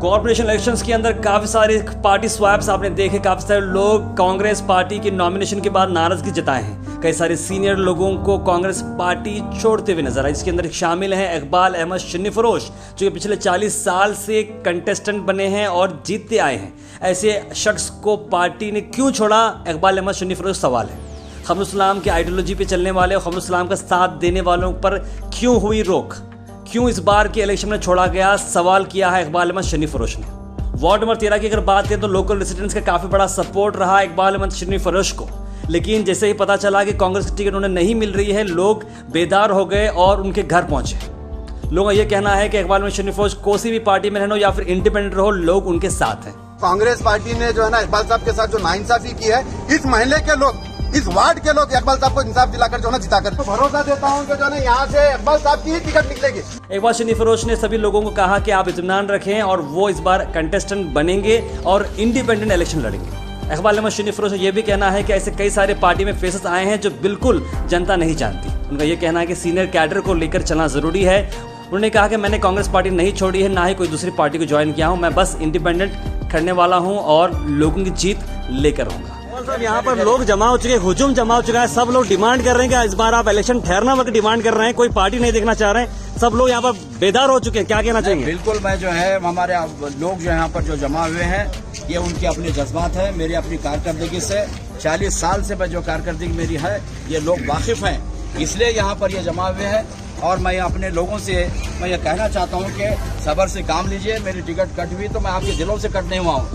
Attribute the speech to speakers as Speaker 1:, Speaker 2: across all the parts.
Speaker 1: Corporation elections के अंदर काफी सारे पार्टी स्वैप्स आपने देखे, काफी सारे लोग कांग्रेस पार्टी की नॉमिनेशन के बाद नाराजगी जताए हैं। कई सारे सीनियर लोगों को कांग्रेस पार्टी छोड़ते हुए नजर आए, जिसके अंदर शामिल हैं इकबाल अहमद शन्नी फरोश, जो कि पिछले 40 साल से कंटेस्टेंट बने हैं और जीतते आए हैं। ऐसे शख्स को पार्टी ने क्यों छोड़ा, इकबाल अहमद शन्नी फरोश सवाल है। खमरुल की आइडियोलॉजी पे चलने वाले और खमरुल का साथ देने वालों पर क्यों हुई रोक, क्यों इस बार के इलेक्शन में छोड़ा गया, सवाल किया है इकबाल अहमद शन्नी फरोश ने। वार्ड नंबर 13 की अगर बात करें तो लोकल रेसिडेंट्स का काफी बड़ा सपोर्ट रहा इकबाल अहमद शन्नी फरोश को, लेकिन जैसे ही पता चला कि कांग्रेस की टिकट उन्हें नहीं मिल रही है, लोग बेदार हो गए और उनके घर पहुंचे। लोगों का यह कहना है कि इकबाल अहमद शन्नी फरोश कोई भी पार्टी में रहना या फिर इंडिपेंडेंट रहो, लोग उनके साथ हैं।
Speaker 2: कांग्रेस पार्टी ने जो है ना इकबाल साहब के साथ जो नाइंसाफी की है, इस महल्ले के लोग, इस वार्ड के लोग इकबाल साहब को इंसाफ दिलाकर जो है जिताकर तो भरोसा देता हूं कि जो है यहाँ से इकबाल साहब की ही टिकट निकलेगी।
Speaker 1: इकबाल शन्नी फरोश ने सभी लोगों को कहा कि आप इत्मीनान रखें और वो इस बार कंटेस्टेंट बनेंगे और इंडिपेंडेंट इलेक्शन लड़ेंगे। इकबाल अहमद शन्नी फरोश का यह भी कहना है कि ऐसे कई सारे पार्टी में फेसेस आए हैं जो बिल्कुल जनता नहीं जानती। उनका यह कहना है कि सीनियर कैडर को लेकर चलना जरूरी है। उन्होंने कहा कि मैंने कांग्रेस पार्टी नहीं छोड़ी है, ना ही कोई दूसरी पार्टी को ज्वाइन किया हूं, मैं बस इंडिपेंडेंट खड़ने वाला हूं और लोगों की जीत लेकर रहूंगा।
Speaker 3: साहब यहाँ पर लोग जमा हो चुके हैं, हुजूम जमा हो चुका है, सब लोग डिमांड कर रहे हैं कि इस बार आप इलेक्शन ठहरना वक्त डिमांड कर रहे हैं, कोई पार्टी नहीं देखना चाह रहे हैं, सब लोग यहाँ पर बेदार हो चुके हैं, क्या कहना चाहिए?
Speaker 4: बिल्कुल, मैं जो है हमारे लोग जो यहाँ पर जो जमा हुए हैं, ये उनके अपने जज्बात है। मेरी अपनी कारकर्दगी से 40 साल से मैं जो कारकर्दगी मेरी है, ये लोग वाकिफ हैं, इसलिए यहाँ पर ये जमा हुए हैं। और मैं अपने लोगों से मैं ये कहना चाहता हूँ कि सब्र से काम लीजिए। मेरी टिकट कट हुई तो मैं आपके दिलों से कट नहीं हुआ हूँ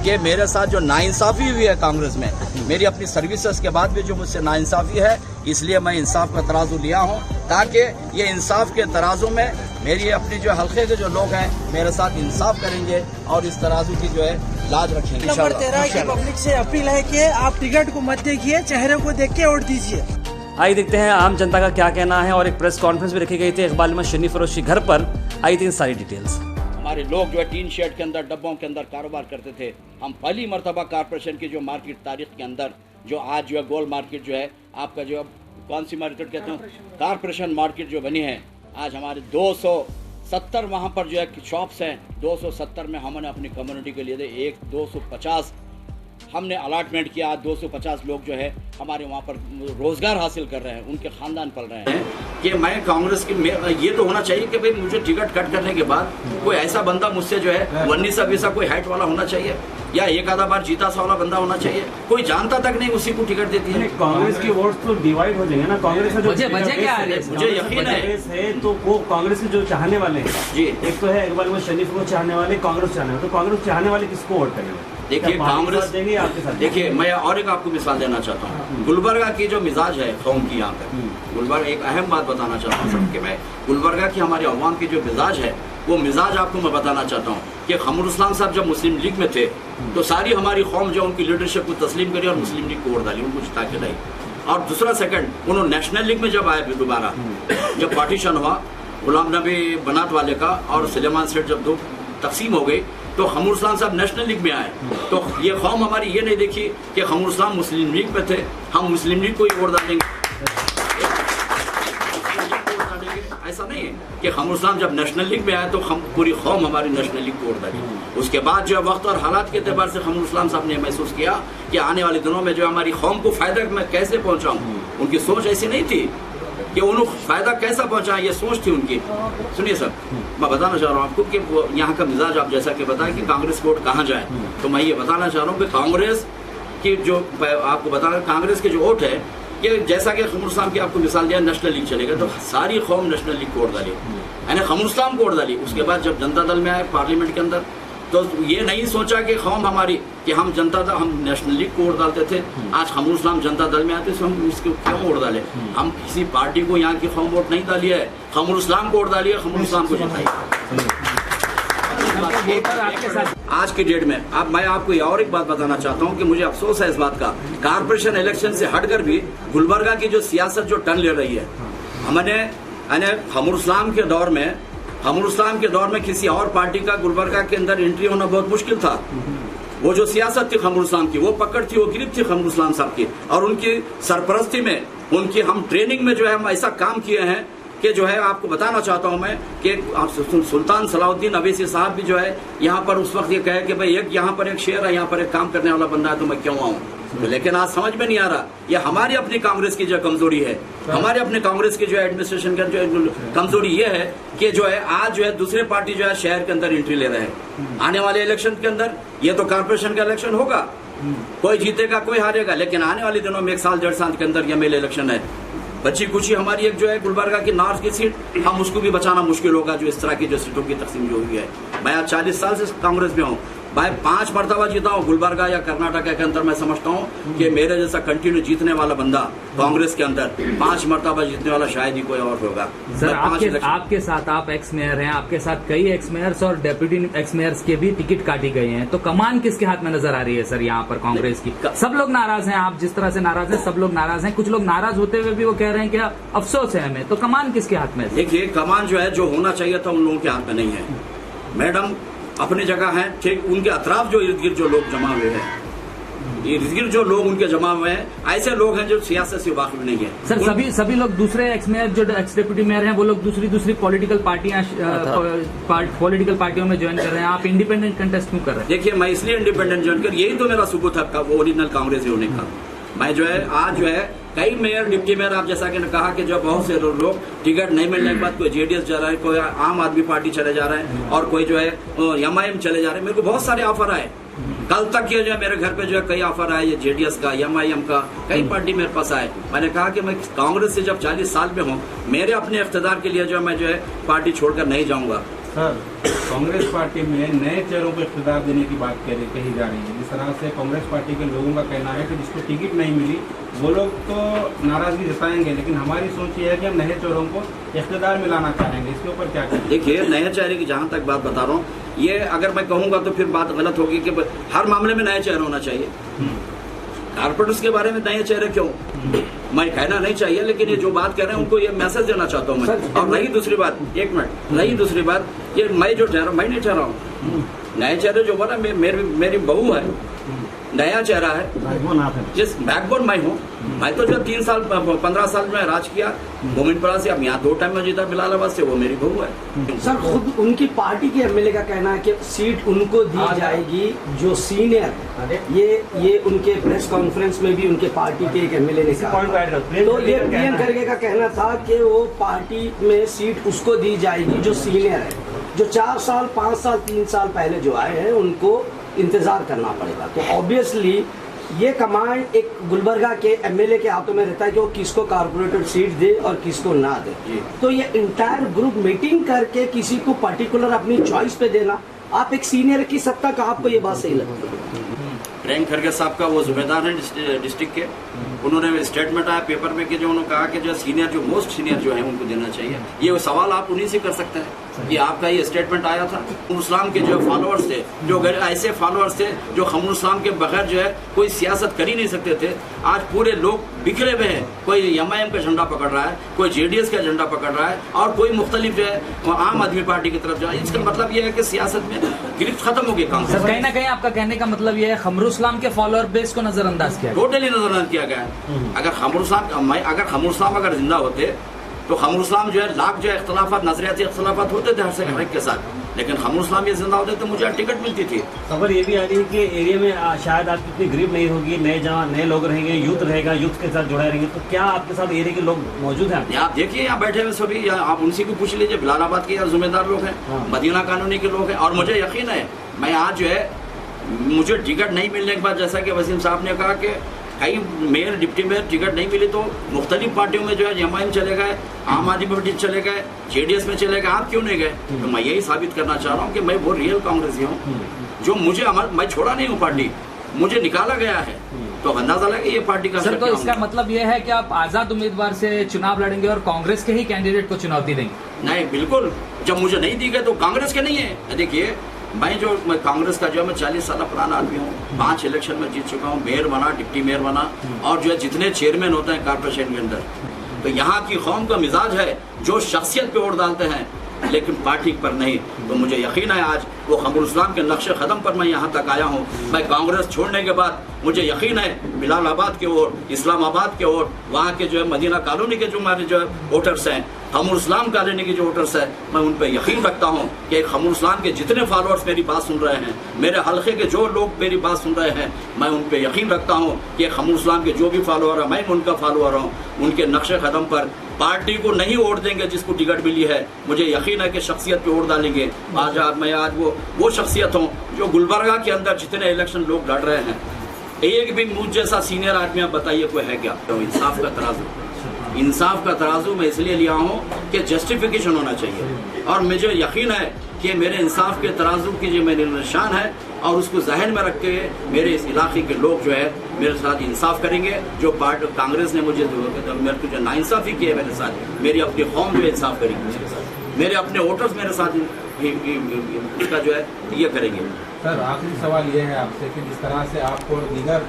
Speaker 4: कि मेरे साथ जो नाइंसाफी हुई है कांग्रेस में, मेरी अपनी सर्विसेज के बाद भी जो मुझसे नाइंसाफी है, इसलिए मैं इंसाफ का तराजू लिया हूँ, ताकि ये इंसाफ के तराजू में मेरी अपनी जो हल्के के जो लोग हैं मेरे साथ इंसाफ करेंगे और इस तराजू की जो है लाज रखेंगे।
Speaker 5: नंबर 13 की पब्लिक से अपील है कि आप टिकट को मत देखिए, चेहरे को देख के वोट दीजिए।
Speaker 1: आइए देखते हैं आम जनता का क्या कहना है। और एक प्रेस कॉन्फ्रेंस भी रखी गई थी इकबाल अहमद शन्नी फरोश के घर पर, आई थी सारी डिटेल्स।
Speaker 4: हमारे लोग जो है टीन शेड के अंदर, डब्बों के अंदर कारोबार करते थे। हम पहली मरतबा कारपोरेशन की जो मार्केट तारीख के अंदर जो आज जो है गोल मार्केट जो है आपका जो कौन सी मार्केट कहते हैं, कारपोरेशन मार्केट जो बनी है, आज हमारे 270 वहाँ पर जो है शॉप्स हैं। 270 में हमने अपनी कम्युनिटी के लिए दे 250 हमने अलॉटमेंट किया। 250 लोग जो है हमारे वहाँ पर रोजगार हासिल कर रहे हैं, उनके खानदान पल रहे हैं। कि मैं कांग्रेस की ये तो होना चाहिए कि भाई मुझे टिकट कट करने के बाद कोई ऐसा बंदा मुझसे जो है 19 कोई हाइट वाला होना चाहिए, या एक आधा बार जीता सा वाला बंदा होना चाहिए। कोई जानता तक नहीं उसी को टिकट देती है।
Speaker 1: कांग्रेस के वोट तो डिवाइड हो जाएंगे ना, कांग्रेस का जो
Speaker 4: मुझे यकीन
Speaker 1: है तो वो कांग्रेस के जो चाहने वाले हैं जी, एक तो है इकबाल अहमद शन्नी को चाहने वाले, कांग्रेस चाहने वाले, तो कांग्रेस चाहने वाले किसको वोट करेंगे?
Speaker 4: देखिए कांग्रेस देंगे आपके साथ। देखिए मैं और एक आपको मिसाल देना चाहता हूँ, गुलबर्गा की जो मिजाज है कौम की यहाँ पे, गुलबर्गा एक अहम बात बताना चाहता हूँ सबके, मैं गुलबर्गा की हमारे अवाम की जो मिजाज है, वो मिजाज आपको मैं बताना चाहता हूँ कि खमरुल साहब जब मुस्लिम लीग में थे तो सारी हमारी कौम जो उनकी लीडरशिप को तस्लीम करी और मुस्लिम लीग को वोट डाली, उनको जिता के लाई। और दूसरा सेकंड, उन्होंने नेशनल लीग में जब आए दोबारा, जब पार्टीशन हुआ गुलाम नबी बनात वाले का और सुलेमान सेठ जब दो तकसीम हो गई, तो खमरुल साहब नेशनल लीग में आए। तो ये कौम हमारी ये नहीं देखी कि खमरुल साहब मुस्लिम लीग में थे, हम मुस्लिम लीग को ही वोट डालेंगे। ऐसा नहीं है कि खमरुल साहब जब नेशनल लीग में आए तो हम पूरी कौम हमारी नेशनल लीग को वोट डाली। उसके बाद जो वक्त और हालात के एतबार से खमरुल साहब ने महसूस किया कि आने वाले दिनों में जो हमारी कौम को फायदा मैं कैसे पहुंचाऊं। उनकी सोच ऐसी नहीं थी कि उन्हें फायदा कैसा पहुंचाएं, ये सोच थी उनकी। सुनिए सर, मैं बताना चाह रहा हूँ आपको कि यहाँ का मिजाज आप जैसा कि बताएं कि कांग्रेस वोट कहाँ जाए, तो मैं ये बताना चाह रहा हूँ कि कांग्रेस की जो आपको बताना, कांग्रेस के जो वोट है कि जैसा कि खमरुल साहब की आपको मिसाल दिया नेशनल लीग चलेगा, तो सारी कौम नेशनल लीग को वोट डाली, यानी खमरुल साहब को वोट डाली। उसके बाद जब जनता दल में आए पार्लियामेंट के अंदर, तो ये नहीं सोचा कि कौम हमारी कि हम जनता दल, हम नेशनल लीग को वोट डालते थे, आज खमरुल साहब जनता दल में आते तो हम इसको क्यों वोट डाले? हम किसी पार्टी को यहाँ की कौम वोट नहीं डाली है, खमरुल साहब को वोट डाली है, खमरुल साहब को जिताई। आज की डेट में अब मैं आपको ये और एक बात बताना चाहता हूँ कि मुझे अफसोस है इस बात का, कारपोरेशन इलेक्शन से हटकर भी गुलबर्गा की जो सियासत जो टर्न ले रही है, हमने खमरुल साहब के दौर में किसी और पार्टी का गुलबर्गा के अंदर एंट्री होना बहुत मुश्किल था। वो जो सियासत थी खमरुल इस्लाम की, वो पकड़ थी, वो गिरफ्त थी खमरुल इस्लाम साहब की, और उनकी सरपरस्ती में, उनकी हम ट्रेनिंग में जो है हम ऐसा काम किए हैं कि जो है आपको बताना चाहता हूं मैं कि सुल्तान सलाउद्दीन अवैसी साहब भी जो है यहाँ पर उस वक्त ये कहे कि भाई यहाँ पर एक शेर है, यहाँ पर एक काम करने वाला बंदा है, तो मैं क्यों आऊं। तो लेकिन आज समझ में नहीं आ रहा, ये हमारी अपनी कांग्रेस की जो कमजोरी है, हमारे अपने कांग्रेस की जो एडमिनिस्ट्रेशन का जो कमजोरी ये है कि जो है आज जो है दूसरे पार्टी जो है शहर के अंदर एंट्री ले रहे हैं। आने वाले इलेक्शन के अंदर, ये तो कारपोरेशन का इलेक्शन होगा, कोई जीतेगा कोई हारेगा, लेकिन आने वाले दिनों में 1 साल 1.5 साल के अंदर एमएलए इलेक्शन है। बची कुछ हमारी एक जो है गुलबर्गा की नॉर्थ की सीट, हम उसको भी बचाना मुश्किल होगा, जो इस तरह की जो सीटों की तकसीम जो हुई है। मैं आज 40 साल से कांग्रेस में हूँ, भाई 5 मरतबा जीता हूँ गुलबर्गा या कर्नाटक के अंदर। मैं समझता हूँ कि मेरे जैसा कंटिन्यू जीतने वाला बंदा कांग्रेस के अंदर 5 मरतबा जीतने वाला शायद ही कोई और होगा।
Speaker 6: सर आपके साथ, आप एक्स मेयर हैं, आपके साथ कई एक्स मेयर्स और डेप्यूटी एक्स मेयर्स के भी टिकट काटी गई हैं, तो कमान किसके हाथ में नजर आ रही है सर यहाँ पर कांग्रेस की? सब लोग नाराज हैं, आप जिस तरह से नाराज हैं सब लोग नाराज हैं, कुछ लोग नाराज होते हुए भी वो कह रहे हैं कि अफसोस है हमें, तो कमान किसके हाथ में?
Speaker 4: देखिए, कमान जो है, जो होना चाहिए था उन लोगों के हाथ में नहीं है। मैडम अपनी जगह है, ठीक, उनके अतराफ जो इर्द गिर्द जो लोग जमा हुए हैं, इर्द गिर्द जो लोग उनके जमा हुए हैं, ऐसे लोग हैं जो सियासत से वाकिफ नहीं है।
Speaker 6: सर सभी लोग दूसरे एक्स मेयर जो एक्स डिप्यूटी मेयर हैं, वो लोग दूसरी पॉलिटिकल पार्टियों में ज्वाइन कर रहे हैं, आप इंडिपेंडेंट कंटेस्ट क्यों कर रहे हैं?
Speaker 4: देखिए, मैं इसलिए इंडिपेंडेंट ज्वाइन कर, यही तो मेरा सबूत है ओरिजिनल कांग्रेस होने का। मैं जो है आज जो है कई मेयर डिप्टी मेयर, आप जैसा कि कहा कि जो बहुत से लोग टिकट नहीं मिलने के बाद कोई जेडीएस जा रहा है, कोई आम आदमी पार्टी चले जा रहे हैं, और कोई जो है एमआईएम चले जा रहे हैं। मेरे को बहुत सारे ऑफर आए, कल तक ये जो है मेरे घर पे जो है कई ऑफर आए, जेडीएस का, एमआईएम का, कई पार्टी मेरे पास आए। मैंने कहा कि मैं कांग्रेस से जब 40 साल में हूँ, मेरे अपने इख्तिदार के लिए जो मैं जो है पार्टी छोड़कर नहीं जाऊंगा।
Speaker 7: सर, कांग्रेस पार्टी में नए चेहरों को इख्तिदार देने की बात कही जा रही है। जिस तरह से कांग्रेस पार्टी के लोगों का कहना है कि जिसको टिकट नहीं मिली वो लोग तो नाराजगी जताएंगे, लेकिन हमारी सोच ये है कि हम नए चेहरों को इख्तिदार में लाना चाहेंगे। इसके ऊपर क्या कहें?
Speaker 4: देखिए, नए चेहरे की जहां तक बात बता रहा हूँ, ये अगर मैं कहूंगा तो फिर बात गलत होगी कि हर मामले में नए चेहरे होना चाहिए। कारपोरेटर्स के बारे में नए चेहरे क्यों, मैं कहना नहीं चाहिए, लेकिन ये जो बात कर रहे हैं उनको ये मैसेज देना चाहता हूँ मैं। और नहीं दूसरी बात, एक मिनट, नहीं दूसरी बात, ये मैं जो ठहरा, मैं नहीं ठहरा हूँ। नए चेहरे जो बोला, मेरी बहू है, नया चेहरा है, जिस बैकबोन मैं हूँ। मैं तो जो 3 साल 15 साल में राज किया मोमिनपुरा से, अब यहाँ 2 टाइम में जीता बिलालाबाद से, वो मेरी बहू है।
Speaker 8: सर, खुद उनकी पार्टी के एमएलए का कहना है कि सीट उनको दी जाएगी जो सीनियर, ये उनके प्रेस कॉन्फ्रेंस में भी उनके पार्टी के एक एमएलए ने कहा। तो ये पीएम खड़गे का कहना था कि वो पार्टी में सीट उसको दी जाएगी जो सीनियर है, जो 4 साल 5 साल 3 साल पहले जो आए हैं उनको इंतजार करना पड़ेगा। तो ऑब्वियसली ये कमांड एक गुलबर्गा के एमएलए के हाथों में रहता है कि वो किसको कारपोरेटर सीट दे और किसको ना दे। तो ये इंटायर ग्रुप मीटिंग करके किसी को पर्टिकुलर अपनी चॉइस पे देना, आप एक सीनियर की सत्ता का, आपको ये बात सही लगती है?
Speaker 4: प्रियंक खड़गे साहब का वो जिम्मेदार है डिस्ट्रिक्ट के, उन्होंने स्टेटमेंट आया पेपर में कि जो उन्होंने कहा कि जो सीनियर, जो मोस्ट सीनियर जो है उनको देना चाहिए। ये सवाल आप उन्हीं से कर सकते हैं कि आपका ये स्टेटमेंट आया था। इस्लाम के जो फॉलोअर्स थे, जो ऐसे फॉलोअर्स थे जो खमरुल इस्लाम के बगैर जो है कोई सियासत कर ही नहीं सकते थे, आज पूरे लोग बिखरे हुए हैं। कोई एमआईएम का झंडा पकड़ रहा है, कोई जेडीएस का झंडा पकड़ रहा है, और कोई मुख्तलिफ जो है आम आदमी पार्टी की तरफ जो है। इसका मतलब ये है कि सियासत में गिरफ्त खत्म हो गई कांग्रेस।
Speaker 6: कहीं ना कहीं आपका कहने का मतलब ये है खमरुल इस्लाम के फॉलोअर बेस को नजरअंदाज किया,
Speaker 4: टोटली नजरअंदाज किया गया है। अगर खमरुल इस्लाम अगर जिंदा होते तो खमरुल इस्लाम जो है लाख जो है इख्तलाफात, नजरियाती इख्तलाफात होते थे हर एक के साथ, लेकिन खमरुल इस्लाम ये जिंदा होते तो मुझे टिकट मिलती थी।
Speaker 3: खबर ये भी आ रही है कि एरिया में शायद आपकी इतनी ग्रिप नहीं होगी, नए लोग रहेंगे, यूथ रहेगा, यूथ के साथ जुड़े रहेंगे, तो क्या आपके साथ एरिया के लोग मौजूद हैं?
Speaker 4: आप देखिए, यहाँ बैठे हुए सभी, आप उनसे भी पूछ लीजिए, बिलालाबाद के जिम्मेदार लोग हैं, मदीना कॉलोनी के लोग हैं, और मुझे यकीन है मैं आज जो है मुझे टिकट नहीं मिलने के बाद, जैसा कि वसीम साहब ने कहा कि कई मेयर डिप्टी मेयर टिकट नहीं मिली तो मुख्तलिफ पार्टियों में जो है एमआईएम चले गए, आम आदमी पार्टी चले गए, जेडीएस में चले गए, आप क्यों नहीं गए? तो मैं यही साबित करना चाह रहा हूँ कि मैं वो रियल कांग्रेसी हूँ, जो मैं छोड़ा नहीं हूँ पार्टी, मुझे निकाला गया है, तो अंदाजा लगे ये पार्टी का।
Speaker 6: सर, तो इसका मतलब ये है कि आप आजाद उम्मीदवार से चुनाव लड़ेंगे और कांग्रेस के ही कैंडिडेट को चुनौती देंगे?
Speaker 4: नहीं, बिल्कुल, जब मुझे नहीं दी गई तो कांग्रेस के नहीं है। देखिए, मैं कांग्रेस का जो है मैं 40 साल पुराना आदमी हूँ, 5 इलेक्शन में जीत चुका हूँ, मेयर बना, डिप्टी मेयर बना, और जो है जितने चेयरमैन होते हैं कारपोरेशन के अंदर, तो यहाँ की कौम का मिजाज है जो शख्सियत पे वोट डालते हैं लेकिन पार्टी पर नहीं। तो मुझे यकीन है आज वो खमरुल इस्लाम के नक्शे कदम पर मैं यहाँ तक आया हूँ। मैं कांग्रेस छोड़ने के बाद मुझे यकीन है बिलालाबाद के ओर, इस्लामाबाद के ओर, वहाँ के जो है मदीना कॉलोनी के जो हमारे जो है वोटर्स हैं, खमरुल इस्लाम कॉलोनी के जो वोटर्स हैं, मैं उन पर यकीन रखता हूँ कि खमरुल इस्लाम के जितने फॉलोअर्स मेरी बात सुन रहे हैं, मेरे हल्के के जो लोग मेरी बात सुन रहे हैं, मैं उन पर यकीन रखता हूँ कि खमरुल इस्लाम के जो भी फॉलोअर हैं, मैं उनका फॉलोअर हूँ, उनके नक्शे कदम पर पार्टी को नहीं वोट देंगे जिसको टिकट मिली है। मुझे यकीन है कि शख्सियत पे वोट डालेंगे। मैं वो शख्सियत हूँ जो गुलबर्गा के अंदर जितने इलेक्शन लोग लड़ रहे हैं, एक भी मुझ जैसा सीनियर आदमी आप बताइए कोई है क्या? तो इंसाफ का तराजू मैं इसलिए लिया हूँ कि जस्टिफिकेशन होना चाहिए, और मुझे यकीन है कि मेरे इंसाफ के तराजू की जो मेरी निशान है, और उसको जहन में रख के मेरे इस इलाके के लोग जो है मेरे साथ इंसाफ करेंगे। जो पार्टी कांग्रेस ने मुझे मेरे को जो नाइंसाफ़ी की है मेरे साथ, मेरी अपनी कौम जो इंसाफ करेगी मेरे साथ, मेरे अपने वोटर्स मेरे साथ इसका जो है ये करेंगे।
Speaker 7: सर आखिरी सवाल ये है आपसे कि जिस तरह से आपको दीगर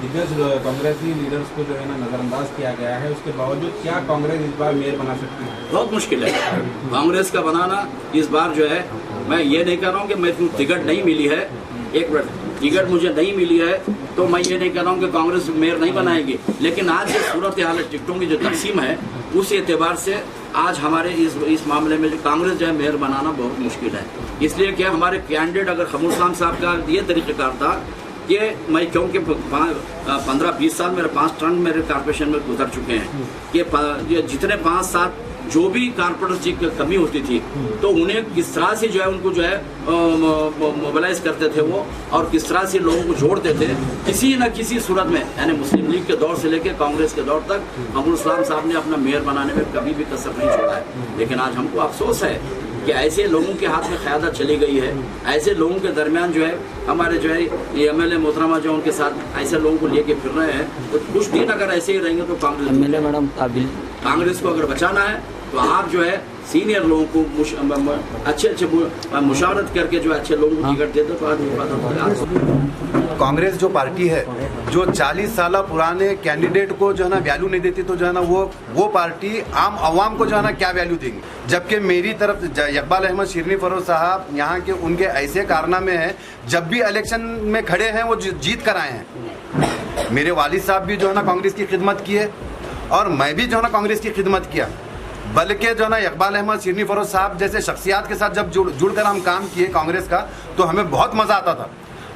Speaker 7: दिग्गज कांग्रेसी लीडर्स को जो है ना नजरअंदाज किया गया है, उसके बावजूद क्या कांग्रेस इस बार मेयर बना सकती है?
Speaker 4: बहुत मुश्किल है कांग्रेस का बनाना इस बार जो है। मैं ये नहीं कह रहा हूँ कि मेरे को टिकट नहीं मिली है, एक मिनट, टिकट मुझे नहीं मिली है तो मैं ये नहीं कह रहा हूँ कि कांग्रेस मेयर नहीं बनाएगी, लेकिन आज जो सूरत हाल टिकटों की जो तकसीम है उस एतबार से आज हमारे इस मामले में जो कांग्रेस जो है मेयर बनाना बहुत मुश्किल है। इसलिए कि हमारे कैंडिडेट अगर खमरुल इस्लाम साहब का ये तरीक़ेकार था कि मैं, क्योंकि 15-20 साल मेरे 5 टर्म मेरे कॉर्पोरेशन में गुजर चुके हैं कि जितने 5-7 जो भी कारपोरेटर्स की कमी होती थी तो उन्हें किस तरह से जो है उनको जो है मोबिलाइज करते थे वो, और किस तरह से लोगों को जोड़ते थे किसी न किसी सूरत में। यानी मुस्लिम लीग के दौर से लेकर कांग्रेस के दौर तक खमरुल इस्लाम साहब ने अपना मेयर बनाने में कभी भी कसर नहीं छोड़ा है। लेकिन आज हमको अफसोस है कि ऐसे लोगों के हाथ में क़यादत चली गई है, ऐसे लोगों के दरमियान जो है हमारे जो है ये MLA मोहतरमा जो उनके साथ ऐसे लोगों को लेके फिर रहे हैं। तो कुछ दिन अगर ऐसे ही रहेंगे तो कांग्रेस को अगर बचाना है तो आप जो है सीनियर लोगों को अच्छे मुशावरत करके जो अच्छे लोगों को टिकट देते तो
Speaker 2: कांग्रेस जो पार्टी है जो 40 साल पुराने कैंडिडेट को जो है ना वैल्यू नहीं देती, तो जो है ना वो पार्टी आम आवाम को जो है ना क्या वैल्यू देंगी। जबकि मेरी तरफ इकबाल अहमद शिरनी फरोज साहब यहाँ के उनके ऐसे कारनामे हैं, जब भी इलेक्शन में खड़े हैं वो जीत कर आए हैं। मेरे वालिद साहब भी जो है ना कांग्रेस की खिदमत की है और मैं भी जो है ना कांग्रेस की खिदमत किया, बल्कि जो है ना इकबाल अहमद शिरनी फरोज साहब जैसे शख्सियात के साथ जब जुड़कर हम काम किए कांग्रेस का, तो हमें बहुत मजा आता था।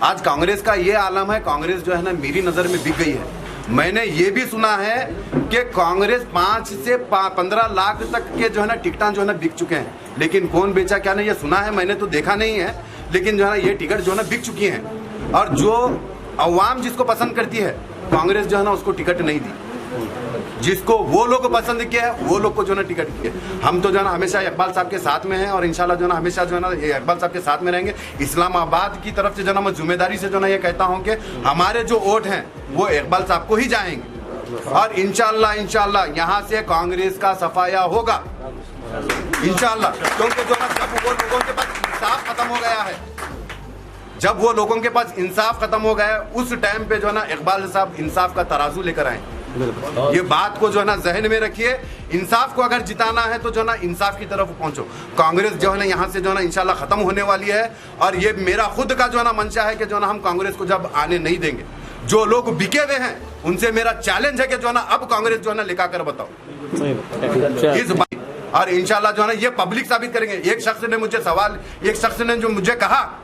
Speaker 2: आज कांग्रेस का ये आलम है, कांग्रेस जो है ना मेरी नज़र में बिक गई है। मैंने ये भी सुना है कि कांग्रेस 5 से 15 लाख तक के जो है ना टिकट जो है ना बिक चुके हैं, लेकिन कौन बेचा क्या नहीं ये सुना है, मैंने तो देखा नहीं है, लेकिन जो है ना ये टिकट जो है ना बिक चुकी हैं। और जो अवाम जिसको पसंद करती है कांग्रेस जो है ना उसको टिकट नहीं दी, जिसको वो लोग पसंद किया है वो लोग को जो है ना टिकट किया। हम तो जो है ना हमेशा इकबाल साहब के साथ में हैं और इंशाल्लाह जो है ना हमेशा जो है ना इकबाल साहब के साथ में रहेंगे। इस्लामाबाद की तरफ से जो है ना मैं जिम्मेदारी से जो है ना ये कहता हूँ कि हमारे जो वोट हैं वो इकबाल साहब को ही जाएंगे और इंशाल्लाह यहाँ से कांग्रेस का सफाया होगा इंशाल्लाह। क्योंकि जो है जब वो लोगों के पास इंसाफ खत्म हो गया है, जब वो लोगों के पास इंसाफ खत्म हो गया है, उस टाइम पे जो है ना इकबाल साहब इंसाफ का तराजू लेकर आए। ये बात को जो है ना जहन में रखिए, इंसाफ को अगर जिताना है तो जो है ना इंसाफ की तरफ पहुंचो। कांग्रेस जो है ना यहाँ से जो है ना इंशाल्लाह खत्म होने वाली है और ये मेरा खुद का जो है ना मंशा है कि जो है ना हम कांग्रेस को जब आने नहीं देंगे। जो लोग बिके हुए हैं उनसे मेरा चैलेंज है कि जो है ना अब कांग्रेस जो है ना लिखा कर बताओ इस बात, और इंशाल्लाह जो है ना ये पब्लिक साबित करेंगे। एक शख्स ने जो मुझे कहा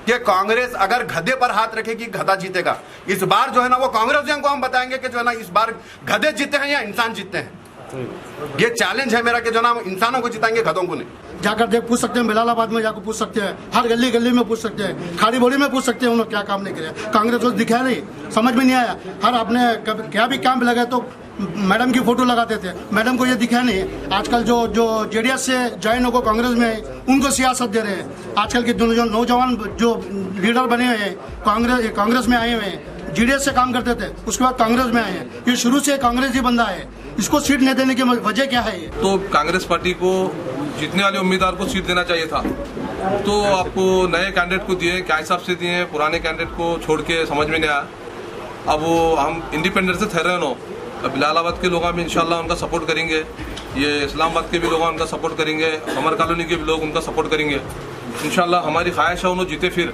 Speaker 2: कि कांग्रेस अगर गधे पर हाथ रखेगी गधा जीतेगा, इस बार जो है ना वो कांग्रेसियों को हम बताएंगे कि जो है ना इस बार गधे जीते हैं या इंसान जीते हैं। ये चैलेंज है मेरा कि जो ना इंसानों को जिताएंगे गधों को नहीं।
Speaker 9: जाकर देख पूछ सकते हैं, बिलालाबाद में जाकर पूछ सकते हैं, हर गली गली में पूछ सकते हैं, खाड़ी बोली में पूछ सकते हैं, उन्होंने क्या काम नहीं किया। कांग्रेस को दिखा नहीं, समझ में नहीं आया। हर आपने क्या भी कैंप लगा तो मैडम की फोटो लगाते थे, मैडम को ये दिखा नहीं। आजकल जो जेडीएस से ज्वाइन होकर कांग्रेस में उनको सियासत दे रहे हैं। आजकल के जो नौजवान जो लीडर बने हुए हैं कांग्रेस में आए हुए हैं, जेडीएस से काम करते थे उसके बाद कांग्रेस में आए हैं। ये शुरू से कांग्रेस ही बंदा है, इसको सीट नहीं देने की वजह क्या है?
Speaker 10: तो कांग्रेस पार्टी को जीतने वाले उम्मीदवार को सीट देना चाहिए था, तो आपको नए कैंडिडेट को दिए, क्या हिसाब से दिए, पुराने कैंडिडेट को छोड़ के समझ में नहीं आया। अब वो हम इंडिपेंडेंट से ठहरे नो, बिलालाबाद के लोग हम इंशाल्लाह उनका सपोर्ट करेंगे, ये इस्लामाबाद के भी लोग उनका सपोर्ट करेंगे, अमर कॉलोनी के भी लोग उनका सपोर्ट करेंगे। इंशाल्लाह हमारी ख्वाहिश है उन्होंने जीते फिर।